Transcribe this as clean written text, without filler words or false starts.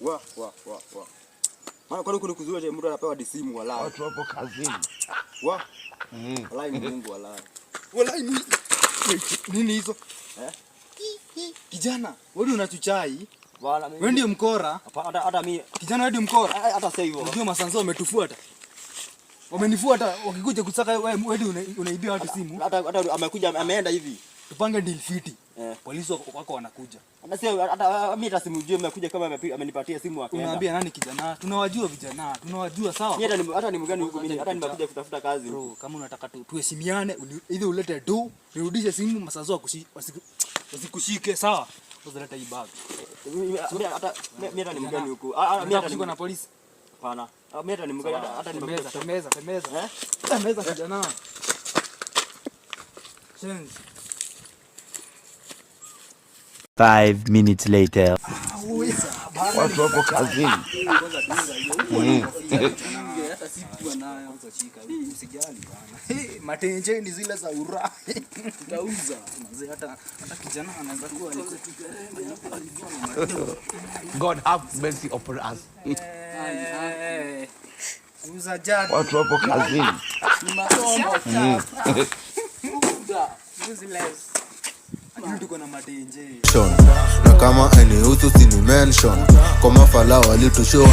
Wa. Maana kwani kuna kuzua je mtu anapewa disimu wala. Watu wapo kazini. Wa. Wallahi Mungu wallahi. Wallahi nini hizo? Kijana, wewe unachuchai? Bwana mimi. Wewe ndio mkora? Hata mimi. Kijana wewe ndio mkora? Hata sasa hivyo. Unajua masanzo wametufuata. Wamenifuata wakikuja kusaka wewe unaibia watu simu. Hata amekuja ameenda hivi. Tupange deal fiti. Polisi wako wanakuja. Hata mimi hata simjui amekuja kama amenipatia simu akaenda. Unaambia nani kijana? Tunawajua vijana, tunawajua sawa. Mimi hata ni mgani huko mimi hata nimekuja kutafuta kazi. Bro, kama unataka tuheshimiane, ili ulete do, nirudishe simu masanzo wasikushike sawa. Uzaleta hii bag. Mimi hata ni mgani huko. Mimi hata niko na polisi. Hapana. Mimi hata ni mgani hata nimekuja. Temeza kijana. Change. 5 minutes later. Watu wapo kazini. Hata si tu nayo utachika. Usijali bana. Matenje ni zile za ura. Tutauza. Mzee hata kijana anaweza kuwa God have mercy upon us. Uza jadi. Watu wapo kazini. Ni masomo cha. Useless. Tuko na matenje. Na kama any husu sini mention kwa mafala walitushow